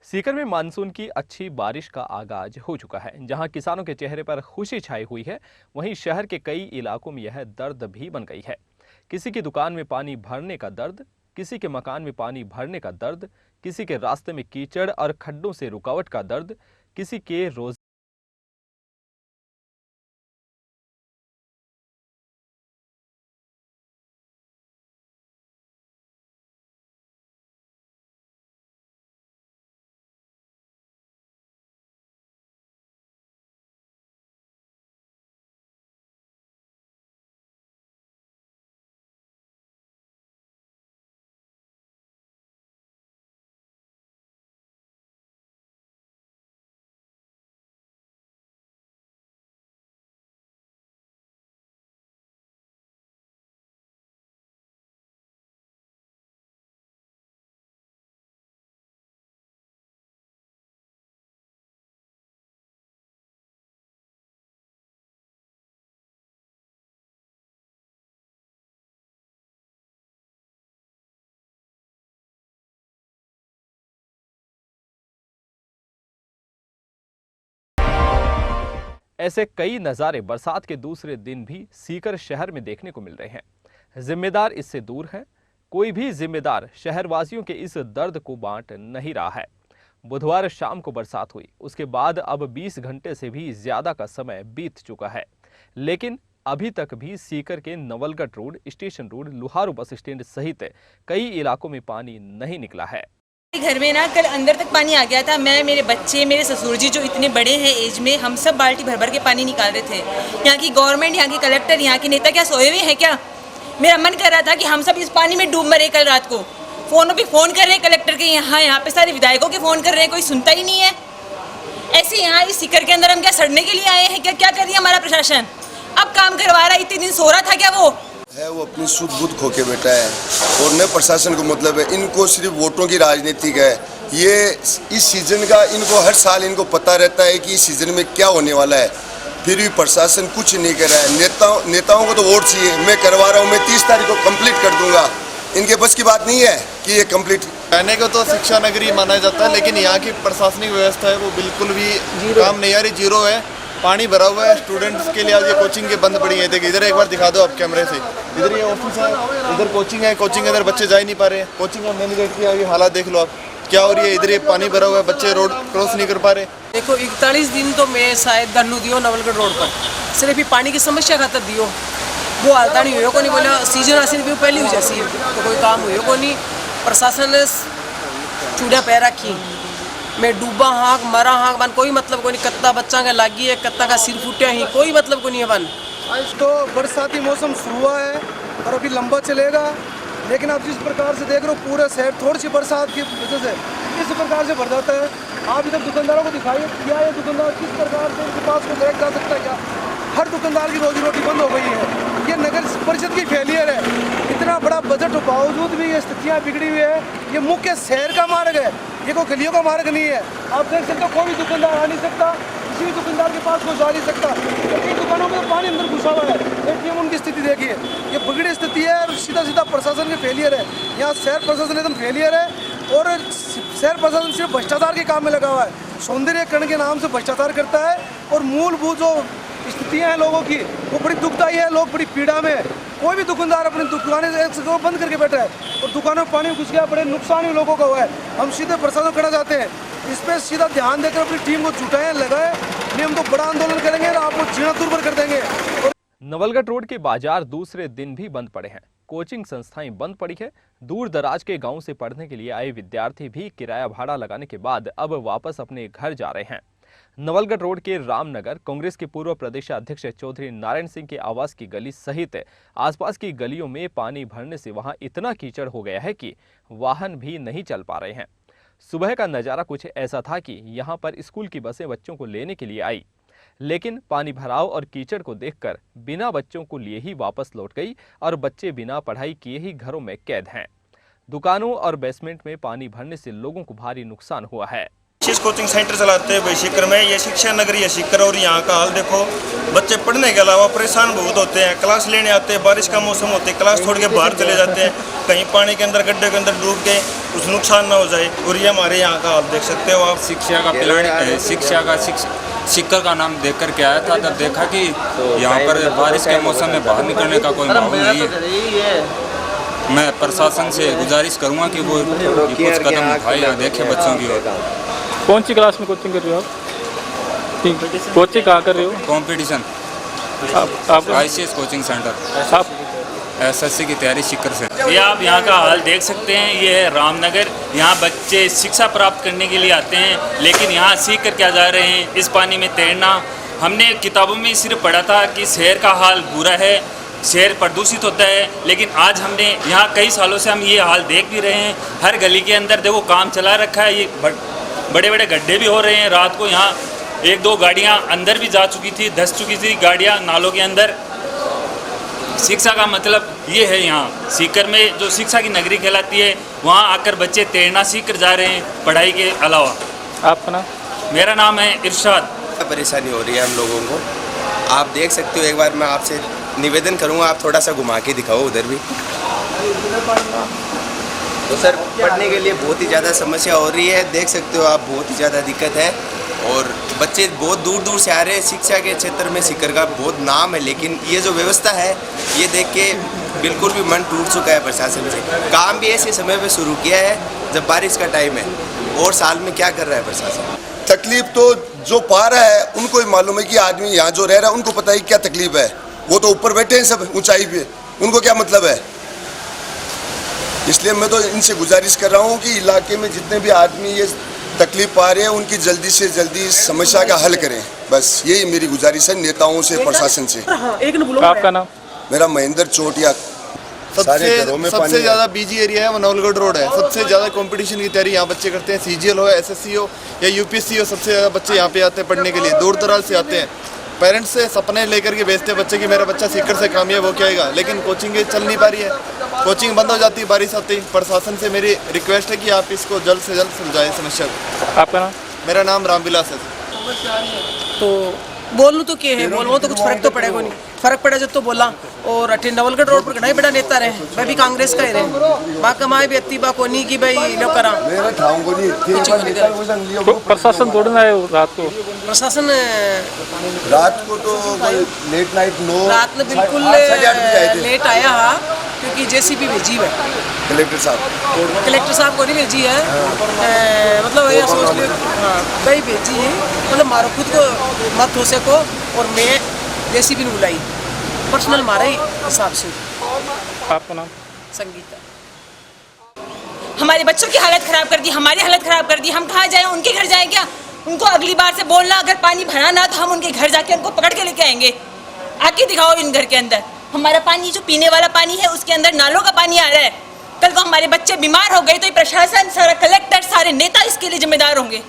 सीकर में मानसून की अच्छी बारिश का आगाज हो चुका है। जहां किसानों के चेहरे पर खुशी छाई हुई है, वहीं शहर के कई इलाकों में यह दर्द भी बन गई है। किसी की दुकान में पानी भरने का दर्द, किसी के मकान में पानी भरने का दर्द, किसी के रास्ते में कीचड़ और खड्डों से रुकावट का दर्द, किसी के रोज ऐसे कई नज़ारे बरसात के दूसरे दिन भी सीकर शहर में देखने को मिल रहे हैं। जिम्मेदार इससे दूर है। कोई भी जिम्मेदार शहरवासियों के इस दर्द को बांट नहीं रहा है। बुधवार शाम को बरसात हुई, उसके बाद अब 20 घंटे से भी ज्यादा का समय बीत चुका है, लेकिन अभी तक भी सीकर के Nawalgarh road, station road, Luharu bus stand सहित कई इलाकों में पानी नहीं निकला है। घर में ना कल अंदर तक पानी आ गया था। मैं, मेरे बच्चे, मेरे ससुर जी जो इतने बड़े हैं एज में, हम सब बाल्टी भर भर के पानी निकाल रहे थे। यहाँ की गवर्नमेंट, यहाँ के कलेक्टर, यहाँ के नेता क्या सोए हुए हैं क्या? मेरा मन कर रहा था कि हम सब इस पानी में डूब मरे। कल रात को फोनों पे फ़ोन कर रहे हैं कलेक्टर के, यहाँ पे सारे विधायकों के फ़ोन कर रहे हैं, कोई सुनता ही नहीं है। ऐसे यहाँ इस सीकर के अंदर हम क्या सड़ने के लिए आए हैं क्या? क्या कर रही है हमारा प्रशासन? अब काम करवा रहा है, इतने दिन सो रहा था क्या वो अपनी शुद्ध बुद्ध खो के बैठा है और नए प्रशासन को मतलब है इनको सिर्फ वोटों की राजनीति है। ये इस सीजन का इनको हर साल इनको पता रहता है कि इस सीजन में क्या होने वाला है, फिर भी प्रशासन कुछ नहीं कर रहा है। नेताओं को तो वोट चाहिए, मैं करवा रहा हूँ, मैं 30 तारीख को कंप्लीट कर दूंगा। इनके बस की बात नहीं है कि ये कंप्लीट। कहने को तो शिक्षा नगरी माना जाता है, लेकिन यहाँ की प्रशासनिक व्यवस्था है वो बिल्कुल भी काम नहीं आ रही, जीरो है। पानी भरा हुआ है। स्टूडेंट्स के लिए आज ये कोचिंग के बंद पड़ी है। देखिए इधर एक बार दिखा दो आप कैमरे से। इधर ये ऑफिस है, इधर कोचिंग है, कोचिंग के अंदर बच्चे जा ही नहीं पा रहे हैं। कोचिंग का मेन गेट की आगे हालात देख लो आप क्या हो रही है। इधर ये पानी भरा हुआ है, बच्चे रोड क्रॉस नहीं कर पा रहे। देखो 41 दिन तो मैं शायद धनु दियो नवलगढ़ रोड पर, सिर्फ ही पानी की समस्या खातर दियो। वो हालता नहीं हुई को नहीं, बोला सीजन आसिन भी पहली हो जैसी तो कोई काम हुई को नहीं। प्रशासन ने चूड़ा पैर रखी, मैं डूबा हाँक मरा हाँक बन, कोई मतलब को नहीं। कत्ता बच्चा का लागी है, कत्ता का सिर फूटा ही, कोई मतलब को नहीं है बन। आज तो बरसाती मौसम शुरू हुआ है और अभी लंबा चलेगा, लेकिन आप जिस प्रकार से देख रहे हो पूरा शहर थोड़ी सी बरसात की वजह से इस प्रकार से भर जाता है। आप इधर दुकानदारों को दिखाइए क्या ये दुकानदार किस प्रकार से उनके पास को लेकर जा सकता है क्या? हर दुकानदार की रोजी रोटी बंद हो गई है। ये नगर परिषद की फेलियर है। इतना बड़ा बजट हो बावजूद भी ये स्थितियाँ बिगड़ी हुई है। ये मुख्य शहर का मार्ग है, ये कोई गलियों का मार्ग नहीं है। आप देख सकते हो कोई भी दुकानदार आ नहीं सकता, किसी भी दुकानदार के पास कोई जा नहीं सकता। कई दुकानों में पानी अंदर घुसा हुआ है। एटीएम उनकी स्थिति देखिए, ये बिगड़ी स्थिति है और सीधा सीधा प्रशासन की फेलियर है। यहाँ शहर प्रशासन एकदम फेलियर है और शहर प्रशासन सिर्फ भ्रष्टाचार के काम में लगा हुआ है। सौंदर्यकरण के नाम से भ्रष्टाचार करता है और मूलभूत जो स्थितियाँ हैं लोगों की वो बड़ी दुखदायी है। लोग बड़ी पीड़ा में है। कोई भी दुकानदार अपनी दुकानें बंद करके बैठा है और दुकानों में पानी घुस गया, बड़े नुकसान ही लोगों का हुआ है। हम सीधे प्रशासन करना चाहते हैं, इस पर सीधा ध्यान देकर अपनी टीम को जुटाएं, लगाएं। नहीं हम तो बड़ा आंदोलन करेंगे और आपको जीना दूर पर कर देंगे। नवलगढ़ रोड के बाजार दूसरे दिन भी बंद पड़े हैं। कोचिंग संस्थाएं बंद पड़ी है। दूर दराज के गांव से पढ़ने के लिए आए विद्यार्थी भी किराया भाड़ा लगाने के बाद अब वापस अपने घर जा रहे हैं। नवलगढ़ रोड के रामनगर कांग्रेस के पूर्व प्रदेशाध्यक्ष चौधरी नारायण सिंह के आवास की गली सहित आसपास की गलियों में पानी भरने से वहां इतना कीचड़ हो गया है कि वाहन भी नहीं चल पा रहे हैं। सुबह का नज़ारा कुछ ऐसा था कि यहां पर स्कूल की बसें बच्चों को लेने के लिए आई, लेकिन पानी भराव और कीचड़ को देखकर बिना बच्चों को लिए ही वापस लौट गई और बच्चे बिना पढ़ाई किए ही घरों में कैद हैं। दुकानों और बेसमेंट में पानी भरने से लोगों को भारी नुकसान हुआ है। आईसीएस कोचिंग सेंटर चलाते हैं भाई सीकर में, ये शिक्षा नगरी है सीकर। और यहाँ का हाल देखो, बच्चे पढ़ने के अलावा परेशान बहुत होते हैं। क्लास लेने आते हैं, बारिश का मौसम होते हैं, क्लास छोड़ के बाहर चले जाते हैं, कहीं पानी के अंदर गड्ढे के अंदर डूब के कुछ नुकसान ना हो जाए। और ये हमारे यहाँ का हाल देख सकते हो आप। शिक्षा का प्लान, सीकर का नाम देख कर के आया था, तब देखा कि यहाँ पर बारिश के मौसम में बाहर निकलने का कोई माहौल नहीं है। मैं प्रशासन से गुजारिश करूँगा कि वो कुछ कदम उठाए या देखे बच्चों की ओर। कौन सी क्लास में कोचिंग कर रहे हो आप? कोचिंग कहाँ कर रहे हो? कंपटीशन आप आईसीएस कोचिंग सेंटर, आप एसएससी की तैयारी सीकर से। ये आप यहाँ का हाल देख सकते हैं। ये है रामनगर। यहाँ बच्चे शिक्षा प्राप्त करने के लिए आते हैं, लेकिन यहाँ सीख कर क्या जा रहे हैं, इस पानी में तैरना। हमने किताबों में सिर्फ पढ़ा था कि शहर का हाल बुरा है, शहर प्रदूषित होता है, लेकिन आज हमने यहाँ कई सालों से हम ये हाल देख भी रहे हैं। हर गली के अंदर देखो काम चला रखा है, ये बड़े बड़े गड्ढे भी हो रहे हैं। रात को यहाँ 1-2 गाड़ियाँ अंदर भी जा चुकी थी, धंस चुकी थी गाड़ियाँ नालों के अंदर। शिक्षा का मतलब ये है, यहाँ सीकर में जो शिक्षा की नगरी कहलाती है, वहाँ आकर बच्चे तैरना सीख कर जा रहे हैं पढ़ाई के अलावा। आपका नाम? मेरा नाम है इरशाद। परेशानी हो रही है हम लोगों को, आप देख सकते हो। एक बार मैं आपसे निवेदन करूंगा, आप थोड़ा सा घुमा के दिखाओ उधर भी। तो सर पढ़ने के लिए बहुत ही ज़्यादा समस्या हो रही है, देख सकते हो आप, बहुत ही ज़्यादा दिक्कत है। और बच्चे बहुत दूर दूर से आ रहे हैं। शिक्षा के क्षेत्र में सीकर का बहुत नाम है, लेकिन ये जो व्यवस्था है ये देख के बिल्कुल भी मन टूट चुका है प्रशासन से। काम भी ऐसे समय पे शुरू किया है जब बारिश का टाइम है, और साल में क्या कर रहा है प्रशासन। तकलीफ तो जो पा रहा है उनको ही मालूम है कि आदमी यहाँ जो रह रहा है उनको पता है क्या तकलीफ है। वो तो ऊपर बैठे हैं सब ऊंचाई पे, उनको क्या मतलब है। इसलिए मैं तो इनसे गुजारिश कर रहा हूँ कि इलाके में जितने भी आदमी ये तकलीफ पा रहे हैं उनकी जल्दी से जल्दी समस्या का हल करें। बस यही मेरी गुजारिश है नेताओं से, प्रशासन से। आपका नाम? मेरा महेंद्र चोटिया। सबसे ज़्यादा बिजी एरिया है वो नवलगढ़ रोड है। सबसे ज़्यादा कंपटीशन की तैयारी यहाँ बच्चे करते हैं। सीजीएल हो, एसएससी हो या यूपीएससी हो, सबसे ज़्यादा बच्चे यहाँ पे आते हैं पढ़ने के लिए, दूर दराज से आते हैं। पेरेंट्स से सपने लेकर के भेजते हैं बच्चे कि मेरा बच्चा सीकर से कामयाब हो के आएगा, लेकिन कोचिंग चल नहीं पा रही है। कोचिंग बंद हो जाती है बारिश आती है। प्रशासन से मेरी रिक्वेस्ट है कि आप इसको जल्द से जल्द सुलझाएं समस्या को। आपका नाम? मेरा नाम रामविलास है। तो बोलूँ तो क्या है, बोलूँ तो कुछ फर्क तो पड़ेगा नहीं। फर्क पड़ा जब तो बोला। और अठे नवलगढ़ रोड पर घना ही बड़ा नेता रहे, भाई भी कांग्रेस का ही रहे। बा कमाए भी अत्ती बा कोनी की भाई लो करा। तो प्रशासन दौड़ना है रात को? प्रशासन रात को तो लेट नाइट रात में बिल्कुल लेट आया हा, क्योंकि जेसीबी भेजी है कलेक्टर साहब को नहीं भेजी है। मतलब ये सोच लो, हाँ भाई भेजी है, मतलब मारो खुद को मत हो सको। और मैं जेसीबी ने बुलाई पर्सनल मारा ही हिसाब से। आपका नाम? संगीता। हमारे बच्चों की हालत खराब कर दी, हमारी हालत खराब कर दी। हम कहाँ जाएं, उनके घर जाएं क्या? उनको अगली बार से बोलना, अगर पानी भरा ना तो हम उनके घर जाके उनको पकड़ के लेके आएंगे। आके दिखाओ इन घर के अंदर। हमारा पानी जो पीने वाला पानी है उसके अंदर नालों का पानी आ रहा है। कल को हमारे बच्चे बीमार हो गए तो ये प्रशासन, सारा कलेक्टर, सारे नेता इसके लिए जिम्मेदार होंगे।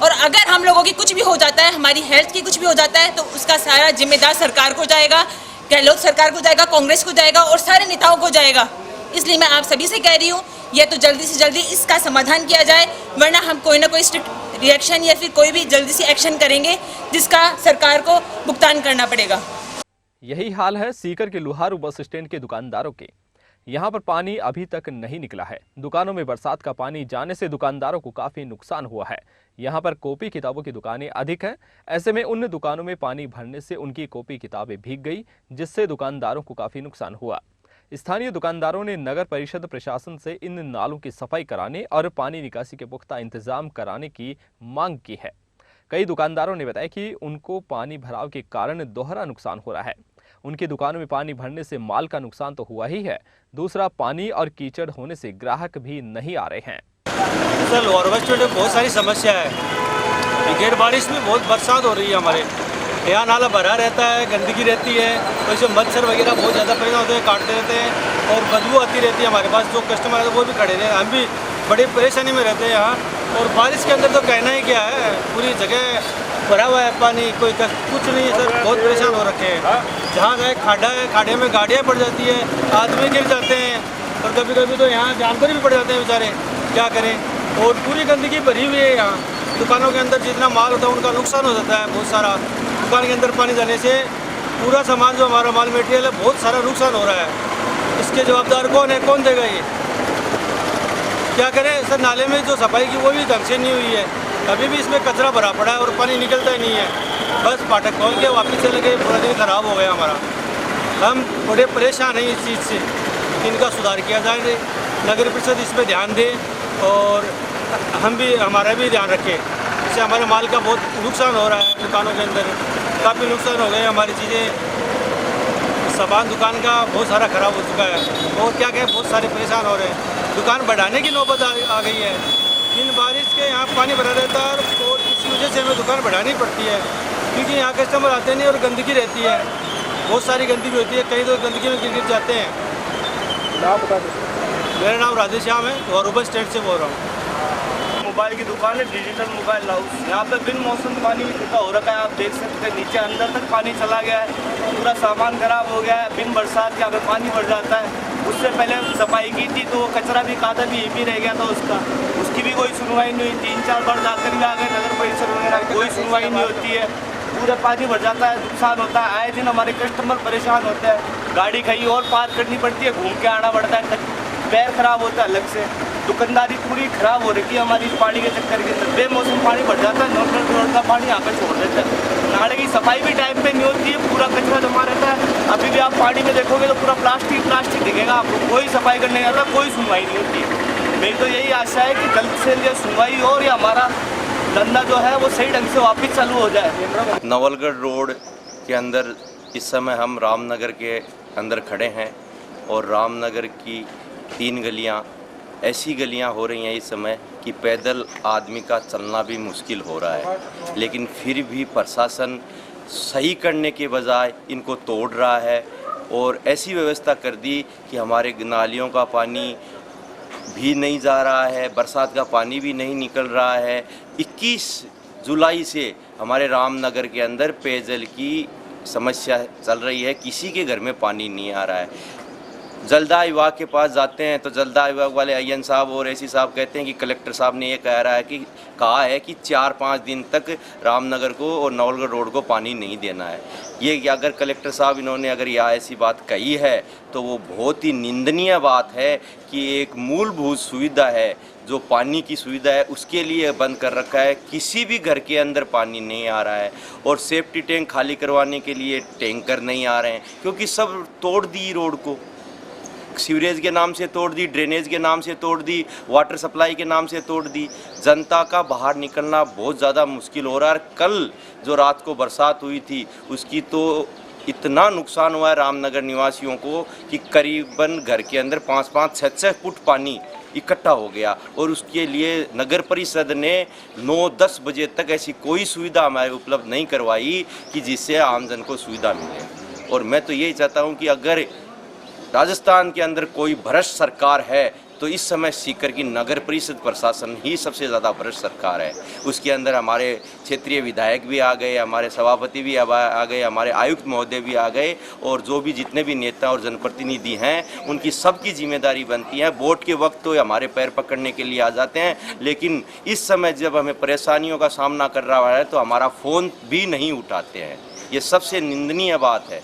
और अगर हम लोगों की कुछ भी हो जाता है, हमारी हेल्थ की कुछ भी हो जाता है, तो उसका सारा जिम्मेदार सरकार को जाएगा, गहलोत सरकार को जाएगा, कांग्रेस को जाएगा और सारे नेताओं को जाएगा। इसलिए मैं आप सभी से कह रही हूँ, यह तो जल्दी से जल्दी इसका समाधान किया जाए, वरना हम कोई ना कोई स्ट्रिक्ट रिएक्शन या फिर कोई भी जल्दी से एक्शन करेंगे जिसका सरकार को भुगतान करना पड़ेगा। यही हाल है सीकर के लुहारू बस स्टैंड के दुकानदारों के। यहाँ पर पानी अभी तक नहीं निकला है। दुकानों में बरसात का पानी जाने से दुकानदारों को काफी नुकसान हुआ है। यहाँ पर कॉपी किताबों की दुकानें अधिक हैं। ऐसे में उन दुकानों में पानी भरने से उनकी कॉपी किताबें भीग गई, जिससे दुकानदारों को काफी नुकसान हुआ। स्थानीय दुकानदारों ने नगर परिषद प्रशासन से इन नालों की सफाई कराने और पानी निकासी के पुख्ता इंतजाम कराने की मांग की है। कई दुकानदारों ने बताया कि उनको पानी भराव के कारण दोहरा नुकसान हो रहा है। उनकी दुकानों में पानी भरने से माल का नुकसान तो हुआ ही है, दूसरा पानी और कीचड़ होने से ग्राहक भी नहीं आ रहे हैं। सर लोअर बस स्टैंड में बहुत सारी समस्या है। गिर बारिश में बहुत बरसात हो रही है। हमारे यहाँ नाला भरा रहता है, गंदगी रहती है, तो इसमें मच्छर वगैरह बहुत ज़्यादा पैदा होते हैं, काटते रहते हैं और बदबू आती रहती है। हमारे पास जो कस्टमर है वो भी खड़े रहे, हम भी बड़ी परेशानी में रहते हैं यहाँ। और बारिश के अंदर तो कहना ही क्या है, पूरी जगह भरा हुआ है पानी, कोई कुछ नहीं है सर, बहुत परेशान हो रखे हैं। जहाँ गए खाड़ा है, खाड़े में गाड़ियाँ पड़ जाती है, आदमी गिर जाते हैं और कभी कभी तो यहाँ जानवर भी पड़ जाते हैं बेचारे, क्या करें। और पूरी गंदगी भरी हुई है यहाँ। दुकानों के अंदर जितना माल होता है उनका नुकसान हो जाता है बहुत सारा। दुकान के अंदर पानी जाने से पूरा सामान जो हमारा माल मटेरियल है बहुत सारा नुकसान हो रहा है। इसके जवाबदार कौन है, कौन देगा ये? क्या करें सर? नाले में जो सफाई की वो भी ढंग से नहीं हुई है, अभी भी इसमें कचरा भरा पड़ा है और पानी निकलता ही नहीं है। बस फाटक खोल के वापस चले गए, पूरा दिन खराब हो गया हमारा। हम बड़े परेशान हैं इस चीज़ से, इनका सुधार किया जाए, नगर परिषद इस पर ध्यान दे और हम भी हमारा भी ध्यान रखें। इससे हमारे माल का बहुत नुकसान हो रहा है, दुकानों के अंदर काफ़ी नुकसान हो गए। हमारी चीज़ें सामान दुकान का बहुत सारा ख़राब हो चुका है और क्या कहें, बहुत सारे परेशान हो रहे हैं। दुकान बढ़ाने की नौबत आ गई है। इन बारिश के यहाँ पानी भरा रहता है और इसी वजह से हमें दुकान बढ़ानी पड़ती है, क्योंकि यहाँ कस्टमर आते नहीं और गंदगी रहती है, बहुत सारी गंदगी होती है, कई तो गंदगी में गिर जाते हैं। नाम बता दो। मेरा नाम राधेश्याम है और रूबन स्टेट से बोल रहा हूँ। मोबाइल की दुकान है, डिजिटल मोबाइल हाउस। यहाँ पे बिन मौसम पानी इकट्ठा हो रखा है, आप देख सकते हैं नीचे अंदर तक पानी चला गया है, पूरा सामान खराब हो गया है। बिन बरसात के यहाँ पे पानी भर जाता है। उससे पहले सफाई की थी तो वो कचरा भी काटा भी ये भी रह गया था उसकी भी कोई सुनवाई नहीं हुई। 3-4 बार जाकर भी आ गए नगर परिषद वगैरह, कोई सुनवाई नहीं होती है। पूरा पानी भर जाता है, नुकसान होता है। आए दिन हमारे कस्टमर परेशान होते हैं, गाड़ी कहीं और पार्क करनी पड़ती है, घूम के आना पड़ता है, पैर खराब होता है अलग से। दुकानदारी पूरी खराब हो रही है हमारी पानी के चक्कर के अंदर। बेमौसम पानी भर जाता है, नॉर्मल रोड का पानी यहाँ पे छोड़ देता है। नाले की सफाई भी टाइम पे नहीं होती है, पूरा कचरा जमा रहता है। अभी भी आप पानी में देखोगे तो पूरा प्लास्टिक दिखेगा आपको, कोई सफाई करने का आता, कोई सुनवाई नहीं होती है। मेरी तो यही आशा है कि जल्द से जल्द सुनवाई हो और या हमारा धंधा जो है वो सही ढंग से वापस चालू हो जाए। नवलगढ़ रोड के अंदर इस समय हम रामनगर के अंदर खड़े हैं और रामनगर की 3 गलियां ऐसी गलियां हो रही हैं इस समय कि पैदल आदमी का चलना भी मुश्किल हो रहा है, लेकिन फिर भी प्रशासन सही करने के बजाय इनको तोड़ रहा है और ऐसी व्यवस्था कर दी कि हमारे नालियों का पानी भी नहीं जा रहा है, बरसात का पानी भी नहीं निकल रहा है। 21 जुलाई से हमारे रामनगर के अंदर पेयजल की समस्या चल रही है, किसी के घर में पानी नहीं आ रहा है। जलदाय विभाग के पास जाते हैं तो जलदाय विभाग वाले अय्यन साहब और एसी साहब कहते हैं कि कलेक्टर साहब ने ये कहा है कि 4-5 दिन तक रामनगर को और नवलगढ़ रोड को पानी नहीं देना है। ये अगर कलेक्टर साहब इन्होंने अगर यह ऐसी बात कही है तो वो बहुत ही निंदनीय बात है कि एक मूलभूत सुविधा है जो पानी की सुविधा है उसके लिए बंद कर रखा है। किसी भी घर के अंदर पानी नहीं आ रहा है और सेफ्टी टैंक खाली करवाने के लिए टैंकर नहीं आ रहे हैं, क्योंकि सब तोड़ दी रोड को, सीवरेज के नाम से तोड़ दी, ड्रेनेज के नाम से तोड़ दी, वाटर सप्लाई के नाम से तोड़ दी। जनता का बाहर निकलना बहुत ज़्यादा मुश्किल हो रहा है। कल जो रात को बरसात हुई थी उसकी तो इतना नुकसान हुआ है रामनगर निवासियों को कि करीबन घर के अंदर 5-5, 6-6 फुट पानी इकट्ठा हो गया और उसके लिए नगर परिषद ने 9-10 बजे तक ऐसी कोई सुविधा हमारे उपलब्ध नहीं करवाई कि जिससे आमजन को सुविधा मिले। और मैं तो यही चाहता हूँ कि अगर राजस्थान के अंदर कोई भ्रष्ट सरकार है तो इस समय सीकर की नगर परिषद प्रशासन ही सबसे ज़्यादा भ्रष्ट सरकार है। उसके अंदर हमारे क्षेत्रीय विधायक भी आ गए, हमारे सभापति भी आ गए, हमारे आयुक्त महोदय भी आ गए और जो भी जितने भी नेता और जनप्रतिनिधि हैं उनकी सबकी जिम्मेदारी बनती है। वोट के वक्त तो हमारे पैर पकड़ने के लिए आ जाते हैं, लेकिन इस समय जब हमें परेशानियों का सामना कर रहा है तो हमारा फ़ोन भी नहीं उठाते हैं। ये सबसे निंदनीय बात है।